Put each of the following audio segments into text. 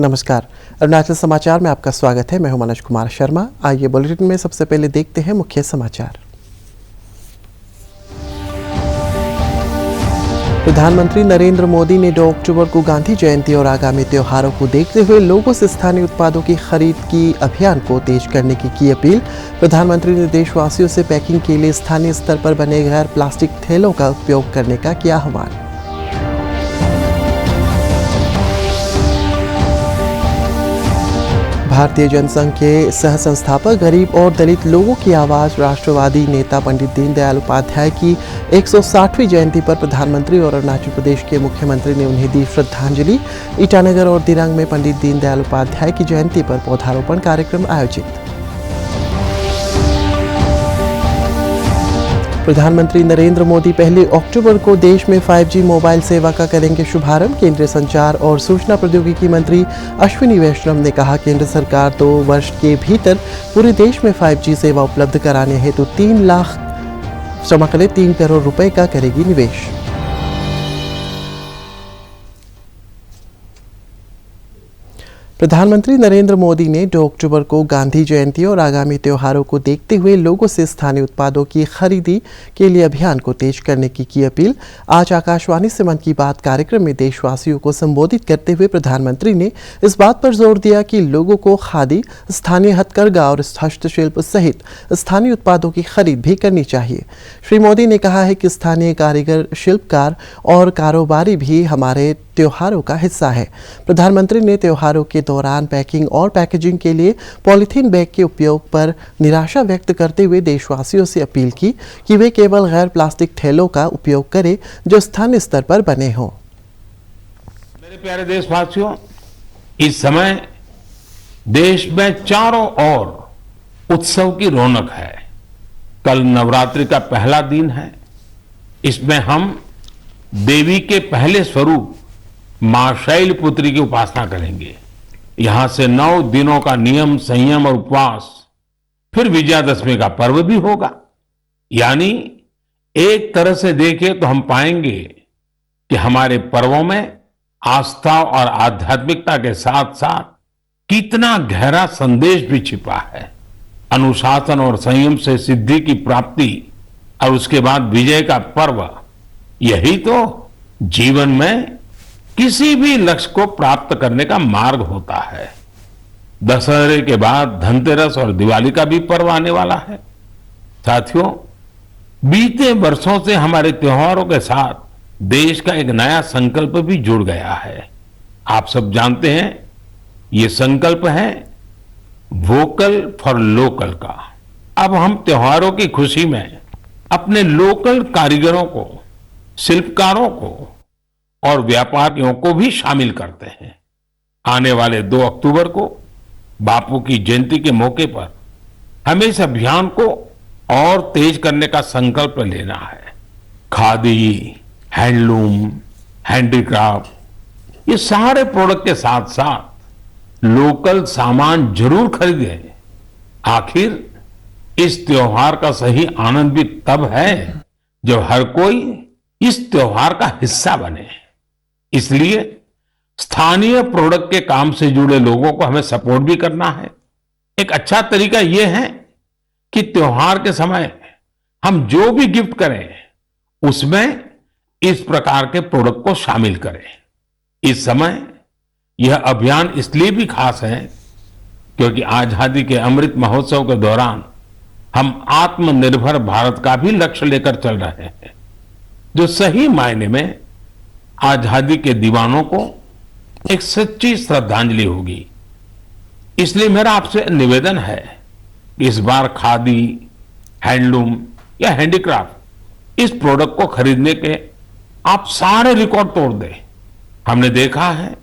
नमस्कार। अरुणाचल समाचार में आपका स्वागत है। मैं हूं मनोज कुमार शर्मा। आइए बुलेटिन में सबसे पहले देखते हैं मुख्य समाचार। प्रधानमंत्री नरेंद्र मोदी ने 2 अक्टूबर को गांधी जयंती और आगामी त्योहारों को देखते हुए लोगों से स्थानीय उत्पादों की खरीद की अभियान को तेज करने की अपील। प्रधानमंत्री ने देशवासियों से पैकिंग के लिए स्थानीय स्तर पर बने गैर प्लास्टिक थैलों का उपयोग करने का किया आह्वान। भारतीय जनसंघ के सह संस्थापक, गरीब और दलित लोगों की आवाज, राष्ट्रवादी नेता पंडित दीनदयाल उपाध्याय की 160वीं जयंती पर प्रधानमंत्री और अरुणाचल प्रदेश के मुख्यमंत्री ने उन्हें दी श्रद्धांजलि। ईटानगर और दिरांग में पंडित दीनदयाल उपाध्याय की जयंती पर पौधारोपण कार्यक्रम आयोजित। प्रधानमंत्री नरेंद्र मोदी 1 अक्टूबर को देश में 5G मोबाइल सेवा का करेंगे शुभारंभ। केंद्रीय संचार और सूचना प्रौद्योगिकी मंत्री अश्विनी वैष्णव ने कहा, केंद्र सरकार 2 वर्ष के भीतर पूरे देश में 5G सेवा उपलब्ध कराने हेतु 3 करोड़ रुपए का करेगी निवेश। प्रधानमंत्री नरेंद्र मोदी ने 2 अक्टूबर को गांधी जयंती और आगामी त्योहारों को देखते हुए लोगों से स्थानीय उत्पादों की खरीदी के लिए अभियान को तेज करने की अपील। आज आकाशवाणी से मन की बात कार्यक्रम में देशवासियों को संबोधित करते हुए प्रधानमंत्री ने इस बात पर जोर दिया कि लोगों को खादी, स्थानीय हथकरघा और हस्तशिल्प सहित स्थानीय उत्पादों की खरीद भी करनी चाहिए। श्री मोदी ने कहा है कि स्थानीय कारीगर, शिल्पकार और कारोबारी भी हमारे त्योहारों का हिस्सा है। प्रधानमंत्री ने त्योहारों के दौरान पैकिंग और पैकेजिंग के लिए पॉलीथीन बैग के उपयोग पर निराशा व्यक्त करते हुए देशवासियों से अपील की कि वे केवल गैर प्लास्टिक थैलों का उपयोग करें जो स्थानीय स्तर पर बने हों। मेरे प्यारे देशवासियों, इस समय देश में चारों ओर उत्सव की रौनक है। कल नवरात्रि का पहला दिन है। इसमें हम देवी के पहले स्वरूप मां शैलपुत्री की उपासना करेंगे। यहां से 9 दिनों का नियम, संयम और उपवास, फिर विजयादशमी का पर्व भी होगा। यानी एक तरह से देखें तो हम पाएंगे कि हमारे पर्वों में आस्था और आध्यात्मिकता के साथ साथ कितना गहरा संदेश भी छिपा है। अनुशासन और संयम से सिद्धि की प्राप्ति और उसके बाद विजय का पर्व, यही तो जीवन में किसी भी लक्ष्य को प्राप्त करने का मार्ग होता है। दशहरे के बाद धनतेरस और दिवाली का भी पर्व आने वाला है। साथियों, बीते वर्षों से हमारे त्योहारों के साथ देश का एक नया संकल्प भी जुड़ गया है। आप सब जानते हैं, ये संकल्प है वोकल फॉर लोकल का। अब हम त्योहारों की खुशी में अपने लोकल कारीगरों को, शिल्पकारों को और व्यापारियों को भी शामिल करते हैं। आने वाले 2 अक्टूबर को बापू की जयंती के मौके पर हमें इस अभियान को और तेज करने का संकल्प लेना है। खादी, हैंडलूम, हैंडीक्राफ्ट, ये सारे प्रोडक्ट के साथ साथ लोकल सामान जरूर खरीदें। आखिर इस त्योहार का सही आनंद भी तब है जब हर कोई इस त्योहार का हिस्सा बने। इसलिए स्थानीय प्रोडक्ट के काम से जुड़े लोगों को हमें सपोर्ट भी करना है। एक अच्छा तरीका यह है कि त्योहार के समय हम जो भी गिफ्ट करें उसमें इस प्रकार के प्रोडक्ट को शामिल करें। इस समय यह अभियान इसलिए भी खास है क्योंकि आजादी के अमृत महोत्सव के दौरान हम आत्मनिर्भर भारत का भी लक्ष्य लेकर चल रहे हैं, जो सही मायने में आजादी के दीवानों को एक सच्ची श्रद्धांजलि होगी। इसलिए मेरा आपसे निवेदन है कि इस बार खादी, हैंडलूम या हैंडीक्राफ्ट इस प्रोडक्ट को खरीदने के आप सारे रिकॉर्ड तोड़ दें। हमने देखा है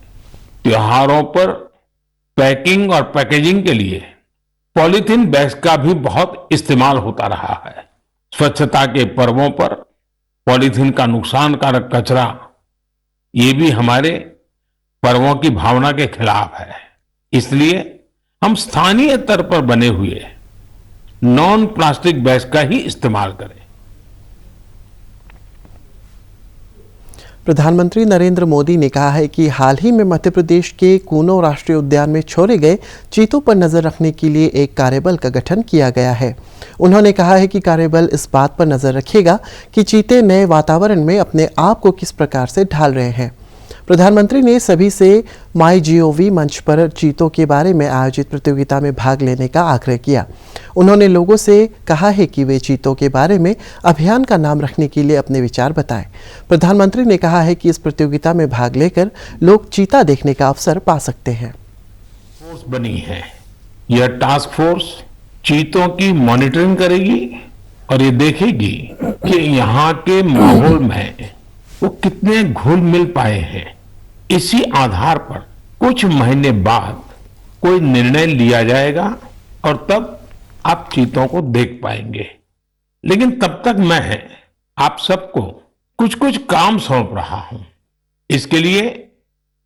त्योहारों पर पैकिंग और पैकेजिंग के लिए पॉलीथीन बैग्स का भी बहुत इस्तेमाल होता रहा है। स्वच्छता के पर्वों पर पॉलीथीन का नुकसानकारक कचरा, ये भी हमारे पर्वों की भावना के खिलाफ है। इसलिए हम स्थानीय स्तर पर बने हुए नॉन प्लास्टिक बैग्स का ही इस्तेमाल करें। प्रधानमंत्री नरेंद्र मोदी ने कहा है कि हाल ही में मध्य प्रदेश के कूनो राष्ट्रीय उद्यान में छोड़े गए चीतों पर नजर रखने के लिए एक कार्यबल का गठन किया गया है। उन्होंने कहा है कि कार्यबल इस बात पर नजर रखेगा कि चीते नए वातावरण में अपने आप को किस प्रकार से ढाल रहे हैं। प्रधानमंत्री ने सभी से MyGov मंच पर चीतों के बारे में आयोजित प्रतियोगिता में भाग लेने का आग्रह किया। उन्होंने लोगों से कहा है कि वे चीतों के बारे में अभियान का नाम रखने के लिए अपने विचार बताएं। प्रधानमंत्री ने कहा है कि इस प्रतियोगिता में भाग लेकर लोग चीता देखने का अवसर पा सकते हैं। फोर्स बनी है, यह टास्क फोर्स चीतों की मॉनिटरिंग करेगी और ये देखेगी कि यहाँ के माहौल में वो कितने घुल मिल पाए हैं। इसी आधार पर कुछ महीने बाद कोई निर्णय लिया जाएगा और तब आप चीतों को देख पाएंगे। लेकिन तब तक मैं आप सबको कुछ कुछ काम सौंप रहा हूं। इसके लिए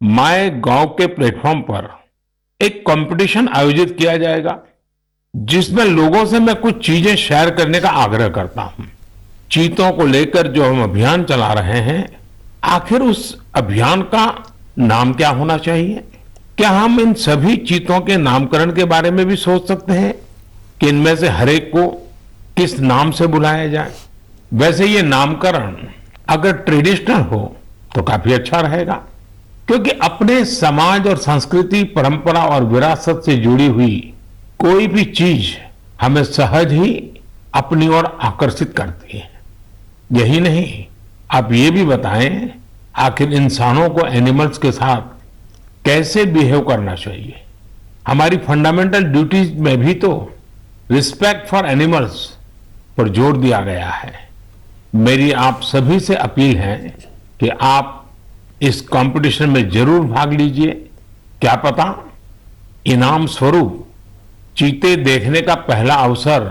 MyGov के प्लेटफॉर्म पर एक कंपटीशन आयोजित किया जाएगा जिसमें लोगों से मैं कुछ चीजें शेयर करने का आग्रह करता हूं। चीतों को लेकर जो हम अभियान चला रहे हैं, आखिर उस अभियान का नाम क्या होना चाहिए? क्या हम इन सभी चीतों के नामकरण के बारे में भी सोच सकते हैं कि इनमें से हर एक को किस नाम से बुलाया जाए? वैसे ये नामकरण अगर ट्रेडिशनल हो तो काफी अच्छा रहेगा, क्योंकि अपने समाज और संस्कृति, परंपरा और विरासत से जुड़ी हुई कोई भी चीज हमें सहज ही अपनी ओर आकर्षित करती है। यही नहीं, आप ये भी बताएं आखिर इंसानों को एनिमल्स के साथ कैसे बिहेव करना चाहिए। हमारी फंडामेंटल ड्यूटीज में भी तो रिस्पेक्ट फॉर एनिमल्स पर जोर दिया गया है। मेरी आप सभी से अपील है कि आप इस कंपटीशन में जरूर भाग लीजिए। क्या पता इनाम स्वरूप चीते देखने का पहला अवसर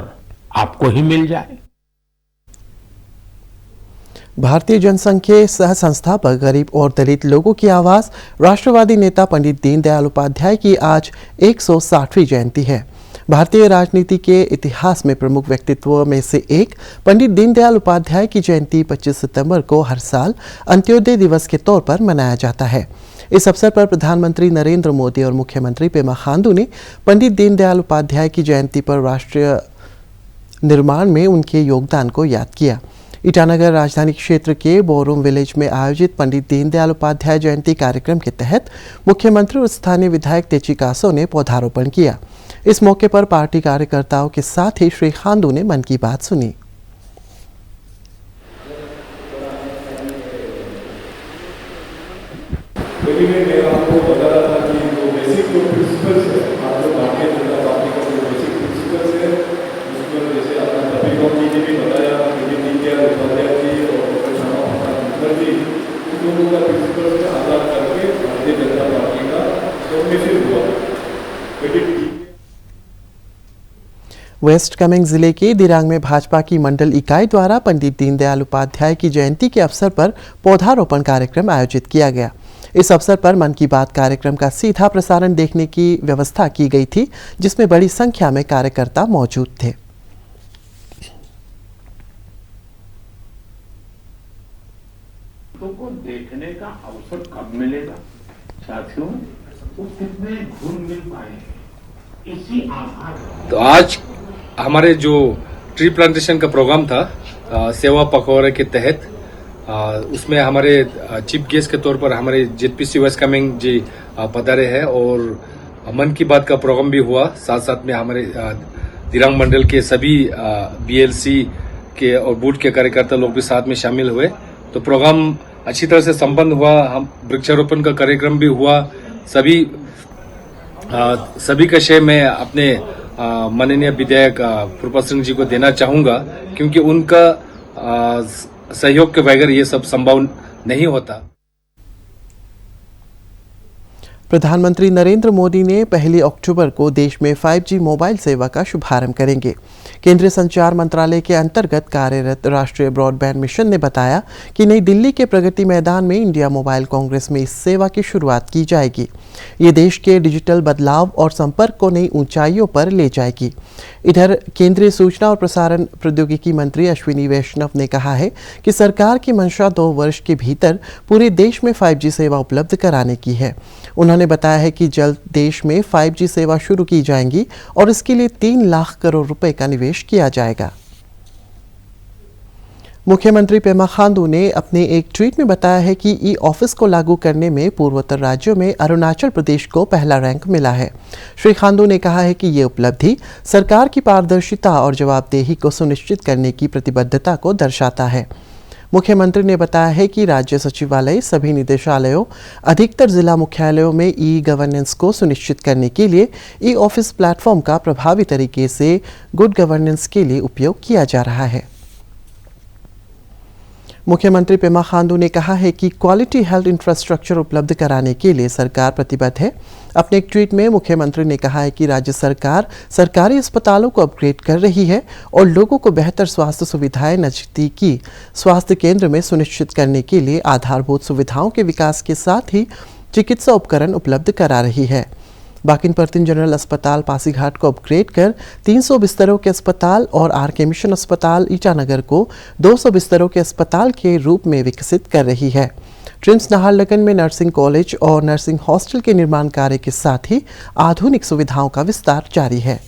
आपको ही मिल जाए। भारतीय जनसंघ के सह संस्थापक, गरीब और दलित लोगों की आवाज, राष्ट्रवादी नेता पंडित दीनदयाल उपाध्याय की आज 160वीं जयंती है। भारतीय राजनीति के इतिहास में प्रमुख व्यक्तित्वों में से एक पंडित दीनदयाल उपाध्याय की जयंती 25 सितंबर को हर साल अंत्योदय दिवस के तौर पर मनाया जाता है। इस अवसर पर प्रधानमंत्री नरेंद्र मोदी और मुख्यमंत्री पेमा खांडू ने पंडित दीनदयाल उपाध्याय की जयंती पर राष्ट्रीय निर्माण में उनके योगदान को याद किया। ईटानगर राजधानी क्षेत्र के बोरूम विलेज में आयोजित पंडित दीनदयाल उपाध्याय जयंती कार्यक्रम के तहत मुख्यमंत्री और स्थानीय विधायक तेची कासो ने पौधारोपण किया। इस मौके पर पार्टी कार्यकर्ताओं के साथ ही श्री खांडू ने मन की बात सुनी। वेस्ट कामेंग जिले के दिरांग में भाजपा की मंडल इकाई द्वारा पंडित दीनदयाल उपाध्याय की जयंती के अवसर पर पौधारोपण कार्यक्रम आयोजित किया गया। इस अवसर पर मन की बात कार्यक्रम का सीधा प्रसारण देखने की व्यवस्था की गई थी, जिसमें बड़ी संख्या में कार्यकर्ता मौजूद थे। को देखने का अवसर कब मिलेगा साथियों? वो कितने घुल मिल पाए इसी आधार। तो आज हमारे जो ट्री प्लांटेशन का प्रोग्राम था सेवा पखवाड़े के तहत, उसमें हमारे चीफ गेस्ट के तौर पर हमारे जेपीसी वेस्ट कामेंग जी पधारे हैं और मन की बात का प्रोग्राम भी हुआ। साथ साथ में हमारे दिरांग मंडल के सभी बीएलसी के और बूथ के कार्यकर्ता लोग भी साथ में शामिल हुए। तो प्रोग्राम अच्छी तरह से संपन्न हुआ। हम वृक्षारोपण का कार्यक्रम भी हुआ। सभी का श्रेय मैं अपने माननीय विधायक कृपा सिंह जी को देना चाहूंगा, क्योंकि उनका सहयोग के बगैर ये सब संभव नहीं होता। प्रधानमंत्री नरेंद्र मोदी ने 1 अक्टूबर को देश में 5G मोबाइल सेवा का शुभारंभ करेंगे। केंद्रीय संचार मंत्रालय के अंतर्गत कार्यरत राष्ट्रीय ब्रॉडबैंड मिशन ने बताया कि नई दिल्ली के प्रगति मैदान में इंडिया मोबाइल कांग्रेस में इस सेवा की शुरुआत की जाएगी। ये देश के डिजिटल बदलाव और संपर्क को नई ऊंचाइयों पर ले जाएगी। इधर केंद्रीय सूचना और प्रसारण प्रौद्योगिकी मंत्री अश्विनी वैष्णव ने कहा है कि सरकार की मंशा 2 वर्ष के भीतर पूरे देश में 5G सेवा उपलब्ध कराने की है। उन्होंने बताया है कि जल्द देश में 5G सेवा शुरू की जाएंगी और इसके लिए 3 लाख करोड़ रुपए का निवेश किया जाएगा। मुख्यमंत्री पेमा खांडू ने अपने एक ट्वीट में बताया है कि ई ऑफिस को लागू करने में पूर्वोत्तर राज्यों में अरुणाचल प्रदेश को पहला रैंक मिला है। श्री खांडू ने कहा है कि ये उपलब्धि सरकार की पारदर्शिता और जवाबदेही को सुनिश्चित करने की प्रतिबद्धता को दर्शाता है। मुख्यमंत्री ने बताया है कि राज्य सचिवालय, सभी निदेशालयों, अधिकतर जिला मुख्यालयों में ई गवर्नेंस को सुनिश्चित करने के लिए ई ऑफिस प्लेटफॉर्म का प्रभावी तरीके से गुड गवर्नेंस के लिए उपयोग किया जा रहा है। मुख्यमंत्री पेमा खांडू ने कहा है कि क्वालिटी हेल्थ इंफ्रास्ट्रक्चर उपलब्ध कराने के लिए सरकार प्रतिबद्ध है। अपने एक ट्वीट में मुख्यमंत्री ने कहा है कि राज्य सरकार सरकारी अस्पतालों को अपग्रेड कर रही है और लोगों को बेहतर स्वास्थ्य सुविधाएं नजदीकी स्वास्थ्य केंद्र में सुनिश्चित करने के लिए आधारभूत सुविधाओं के विकास के साथ ही चिकित्सा उपकरण उपलब्ध करा रही है। बाकिन-परतिन जनरल अस्पताल पासीघाट को अपग्रेड कर 300 बिस्तरों के अस्पताल और आर.के. मिशन अस्पताल ईटानगर को 200 बिस्तरों के अस्पताल के रूप में विकसित कर रही है। ट्रिम्स नाहरलगुन में नर्सिंग कॉलेज और नर्सिंग हॉस्टल के निर्माण कार्य के साथ ही आधुनिक सुविधाओं का विस्तार जारी है।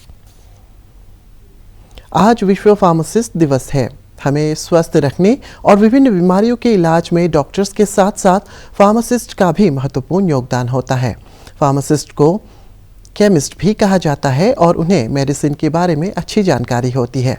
आज विश्व फार्मासिस्ट दिवस है। हमें स्वस्थ रखने और विभिन्न बीमारियों के इलाज में डॉक्टर्स के साथ साथ फार्मासिस्ट का भी महत्वपूर्ण योगदान होता है। फार्मासिस्ट को केमिस्ट भी कहा जाता है और उन्हें मेडिसिन के बारे में अच्छी जानकारी होती है।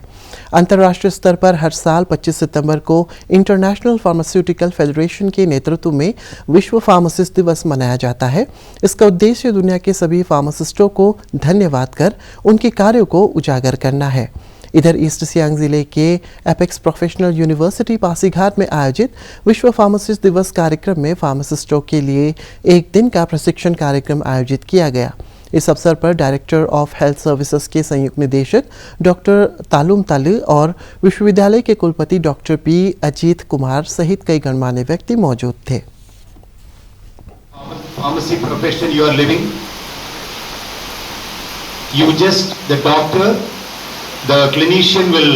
अंतर्राष्ट्रीय स्तर पर हर साल 25 सितंबर को इंटरनेशनल फार्मास्यूटिकल फेडरेशन के नेतृत्व में विश्व फार्मासिस्ट दिवस मनाया जाता है। इसका उद्देश्य दुनिया के सभी फार्मासिस्टों को धन्यवाद कर उनके कार्यों को उजागर करना है। इधर ईस्ट सियांग जिले के एपेक्स प्रोफेशनल यूनिवर्सिटी पासीघाट में आयोजित विश्व फार्मासिस्ट दिवस कार्यक्रम में फार्मासिस्टों के लिए एक दिन का प्रशिक्षण कार्यक्रम आयोजित किया गया। इस अवसर पर डायरेक्टर ऑफ हेल्थ सर्विसेज के संयुक्त निदेशक डॉक्टर तालुम तालु और विश्वविद्यालय के कुलपति डॉक्टर पी अजीत कुमार सहित कई गणमान्य व्यक्ति मौजूद थे। Pharmacy profession you are living, you just the doctor, the clinician will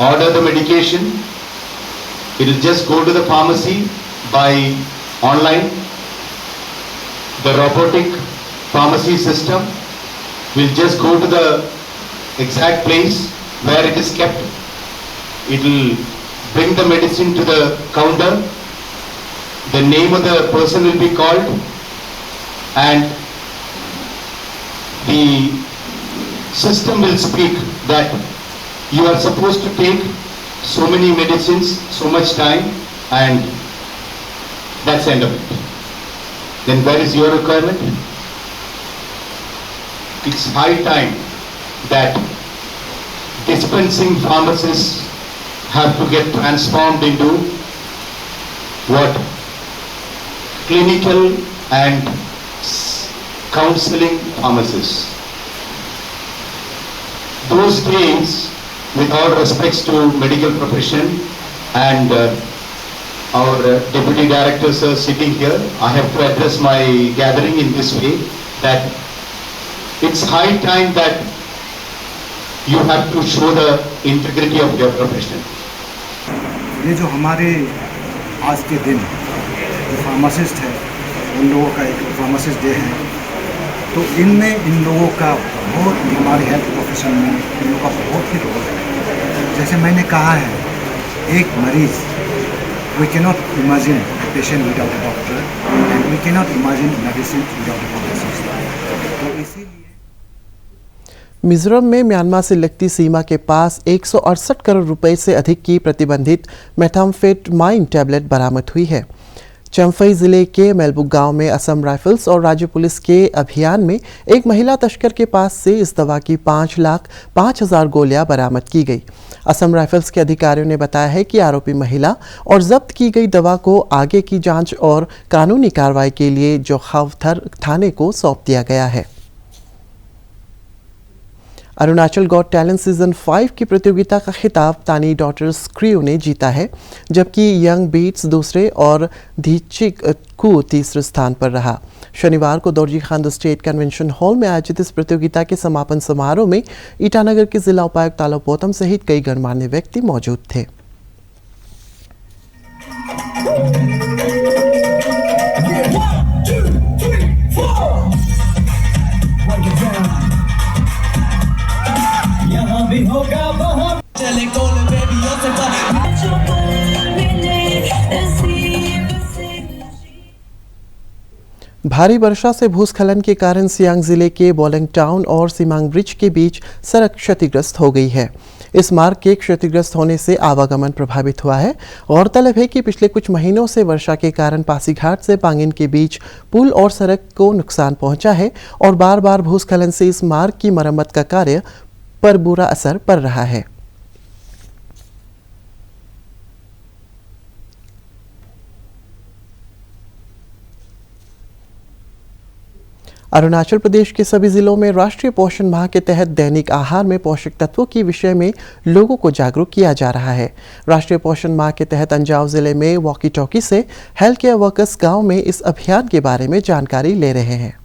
order the medication. It will just go to the pharmacy by online. The robotic pharmacy system will just go to the exact place where it is kept. It will bring the medicine to the counter. The name of the person will be called and the system will speak that you are supposed to take so many medicines, so much time, and that's the end of it. Then where is your requirement? It's high time that dispensing pharmacists have to get transformed into what? Clinical and counseling pharmacists. Those days, with all respects to medical profession and our deputy directors are sitting here, I have to address my gathering in this way that it's high time that you have to show the integrity of your profession. ये जो हमारे आज के दिन जो pharmacist है उन लोगों का एक फार्मासिस्ट डे है, तो इनमें इन लोगों का बहुत हमारे हेल्थ प्रोफेशन में इन लोगों का बहुत ही रोल है। जैसे मैंने कहा है, एक मरीज we can not imagine patient without a doctor and we can not imagine medicine without a pharmacist. तो इसीलिए मिजोरम में म्यांमार से लगती सीमा के पास 168 करोड़ रुपए से अधिक की प्रतिबंधित मेथाम्फेटामाइन टैबलेट बरामद हुई है। चम्फई जिले के मेलबुक गांव में असम राइफल्स और राज्य पुलिस के अभियान में एक महिला तस्कर के पास से इस दवा की 5,05,000 गोलियां बरामद की गई। असम राइफल्स के अधिकारियों ने बताया है कि आरोपी महिला और जब्त की गई दवा को आगे की जांच और कानूनी कार्रवाई के लिए जोखावथर थाने को सौंप दिया गया है। अरुणाचल गॉट टैलेंट सीजन 5 की प्रतियोगिता का खिताब तानी डॉटर्स क्रियो ने जीता है, जबकि यंग बीट्स दूसरे और धीचिक कू तीसरे स्थान पर रहा। शनिवार को Dorji Khan state convention hall में आयोजित इस प्रतियोगिता के समापन समारोह में ईटानगर के जिला उपायुक्त तालो पोतम सहित कई गणमान्य व्यक्ति मौजूद थे। भारी वर्षा से भूस्खलन के कारण सियांग जिले के बोलेंग टाउन और सिमांग ब्रिज के बीच सड़क क्षतिग्रस्त हो गई है। इस मार्ग के क्षतिग्रस्त होने से आवागमन प्रभावित हुआ है। गौरतलब है कि पिछले कुछ महीनों से वर्षा के कारण पासीघाट से पांगिन के बीच पुल और सड़क को नुकसान पहुंचा है और बार बार भूस्खलन से इस मार्ग की मरम्मत का कार्य पर बुरा असर पड़ रहा है। अरुणाचल प्रदेश के सभी जिलों में राष्ट्रीय पोषण माह के तहत दैनिक आहार में पोषक तत्वों के विषय में लोगों को जागरूक किया जा रहा है। राष्ट्रीय पोषण माह के तहत अंजाव जिले में वॉकी टॉकी से हेल्थ केयर वर्कर्स गांव में इस अभियान के बारे में जानकारी ले रहे हैं।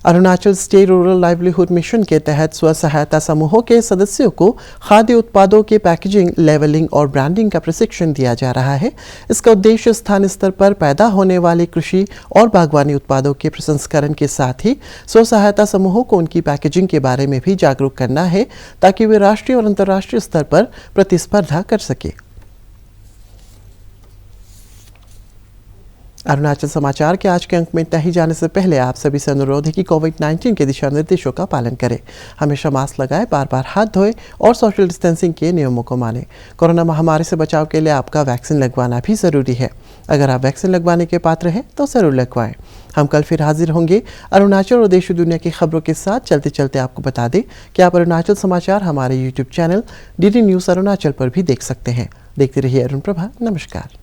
Arunachal state rural livelihood mission के तहत स्व सहायता समूहों के सदस्यों को खाद्य उत्पादों के पैकेजिंग, लेवलिंग और ब्रांडिंग का प्रशिक्षण दिया जा रहा है। इसका उद्देश्य स्थानीय स्तर पर पैदा होने वाले कृषि और बागवानी उत्पादों के प्रसंस्करण के साथ ही स्व सहायता समूहों को उनकी पैकेजिंग के बारे में भी जागरूक करना है, ताकि वे राष्ट्रीय और अंतर्राष्ट्रीय स्तर पर प्रतिस्पर्धा कर सके। अरुणाचल समाचार के आज के अंक में इतना ही। जाने से पहले आप सभी से अनुरोध है कि कोविड-19 के दिशा निर्देशों का पालन करें, हमेशा मास्क लगाएं, बार बार हाथ धोएं और सोशल डिस्टेंसिंग के नियमों को मानें। कोरोना महामारी से बचाव के लिए आपका वैक्सीन लगवाना भी ज़रूरी है। अगर आप वैक्सीन लगवाने के पात्र हैं तो ज़रूर लगवाएं। हम कल फिर हाजिर होंगे अरुणाचल और देश दुनिया की खबरों के साथ। चलते चलते आपको बता दें कि आप अरुणाचल समाचार हमारे YouTube channel DD news Arunachal पर भी देख सकते हैं। देखते रहिए अरुण प्रभा। नमस्कार।